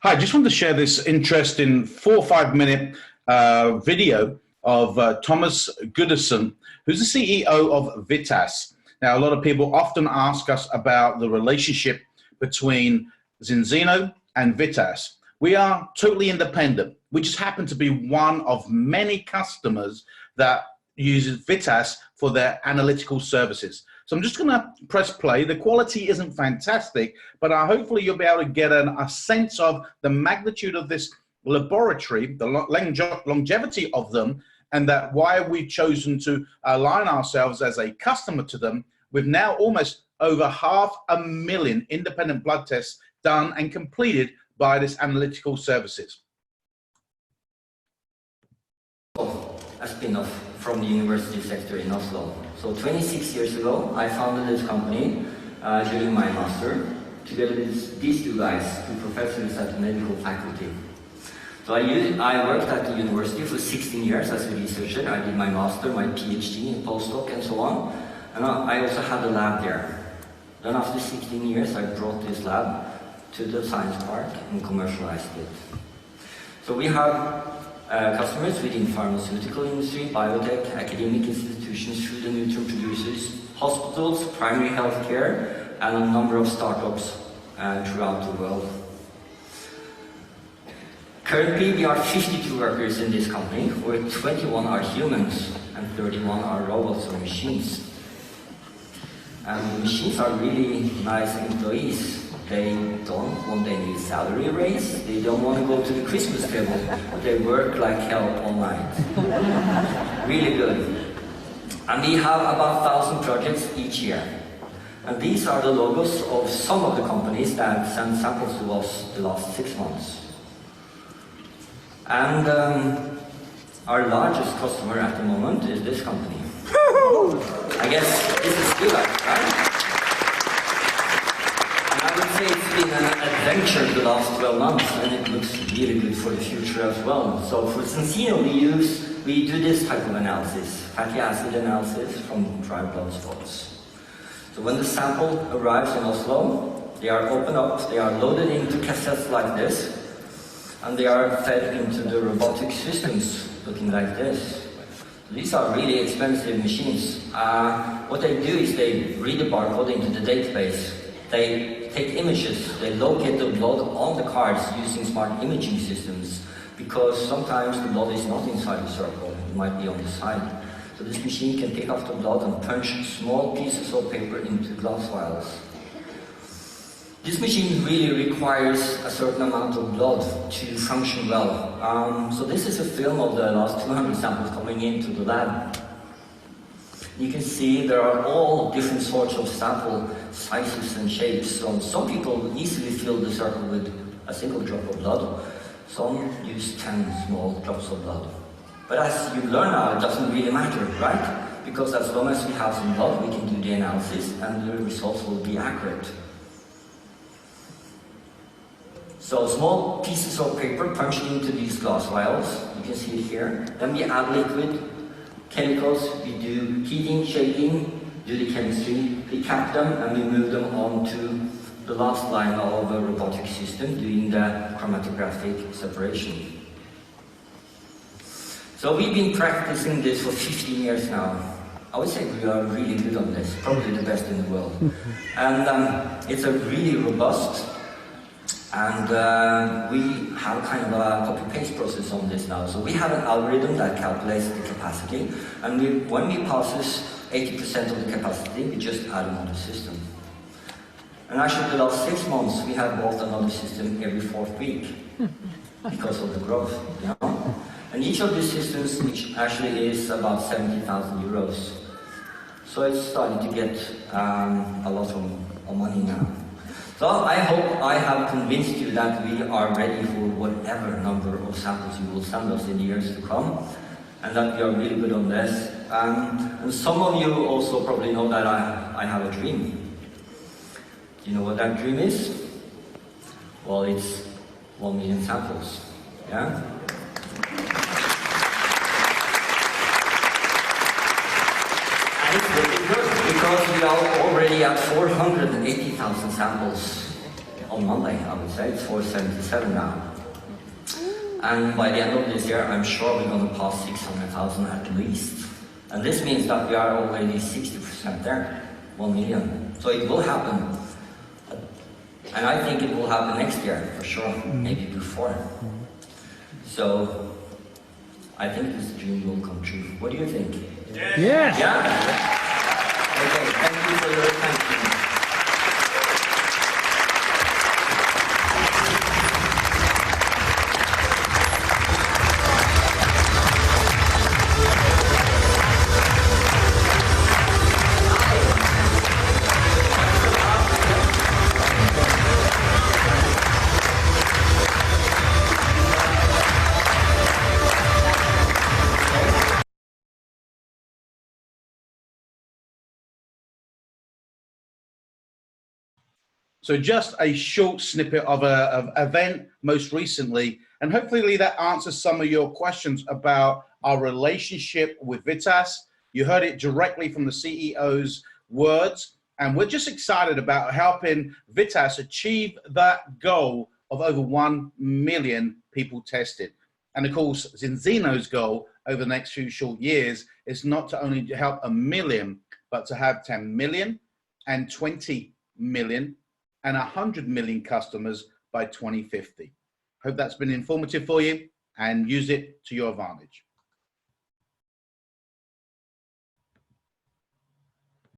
Hi, I just wanted to share this interesting 4 or 5 minute video of Thomas Gunderson, who's the CEO of Vitas. Now, a lot of people often ask us about the relationship between Zinzino and Vitas. We are totally independent. We just happen to be one of many customers that uses Vitas for their analytical services. So I'm just going to press play. The quality isn't fantastic, but hopefully you'll be able to get a sense of the magnitude of this laboratory, the longevity of them, and that why we've chosen to align ourselves as a customer to them, with now almost over 500,000 independent blood tests done and completed by this analytical services. A spin-off from the university sector in Oslo. So 26 years ago, I founded this company during my master, together with these two guys, two professors at the medical faculty. So I worked at the university for 16 years as a researcher. I did my master, my PhD, postdoc, and so on. And I also had a lab there. Then after 16 years, I brought this lab to the science park and commercialized it. So we have customers within pharmaceutical industry, biotech, academic institutions, food and nutrient producers, hospitals, primary health care, and a number of startups throughout the world. Currently, we are 52 workers in this company, where 21 are humans and 31 are robots or machines. And the machines are really nice employees. They don't want any salary raise, they don't want to go to the Christmas table, but they work like hell all night. Really good. And we have about 1,000 projects each year. And these are the logos of some of the companies that send samples to us the last 6 months. And our largest customer at the moment is this company. I guess this is good, right? I would say it's been an adventure the last 12 months, and it looks really good for the future as well. So for Zinzino, we do this type of analysis, fatty acid analysis from dry blood spots. So when the sample arrives in Oslo, they are opened up, they are loaded into cassettes like this, and they are fed into the robotic systems looking like this. These are really expensive machines. What they do is they read the barcode into the database. They take images, they locate the blood on the cards using smart imaging systems, because sometimes the blood is not inside the circle, it might be on the side. So this machine can take off the blood and punch small pieces of paper into glass vials. This machine really requires a certain amount of blood to function well. So this is a film of the last 200 samples coming into the lab. You can see there are all different sorts of sample sizes and shapes. So some people easily fill the circle with a single drop of blood. Some use 10 small drops of blood. But as you learn now, it doesn't really matter, right? Because as long as we have some blood, we can do the analysis and the results will be accurate. So small pieces of paper punched into these glass vials. You can see it here. Then we add liquid chemicals, we do heating, shaking, do the chemistry, we cap them and we move them on to the last line of a robotic system doing the chromatographic separation. So we've been practicing this for 15 years now. I would say we are really good on this, probably the best in the world. And it's a really robust, and we have kind of a copy-paste process on this now. So we have an algorithm that calculates the capacity, and when we passes 80% of the capacity, we just add another system. And actually the last 6 months, we have bought another system every 4th week, because of the growth, you know? And each of these systems, which actually is about 70,000 euros. So it's starting to get a lot of money now. So I hope I have convinced you that we are ready for whatever number of samples you will send us in the years to come, and that we are really good on this. And some of you also probably know that I have a dream. Do you know what that dream is? Well, it's 1 million samples, yeah? And it's looking good, because we are already at 480,000 samples on Monday, I would say. It's 477 now. And by the end of this year, I'm sure we're going to pass 600,000 at least. And this means that we are already 60% there, 1 million. So it will happen. And I think it will happen next year, for sure, maybe before. So I think this dream will come true. What do you think? Yes. Yeah? Okay, thank you for your attention. So just a short snippet of an event most recently, and hopefully that answers some of your questions about our relationship with Vitas. You heard it directly from the CEO's words, and we're just excited about helping Vitas achieve that goal of over 1 million people tested. And of course, Zinzino's goal over the next few short years is not to only help 1 million, but to have 10 million and 20 million and 100 million customers by 2050. Hope that's been informative for you, and use it to your advantage.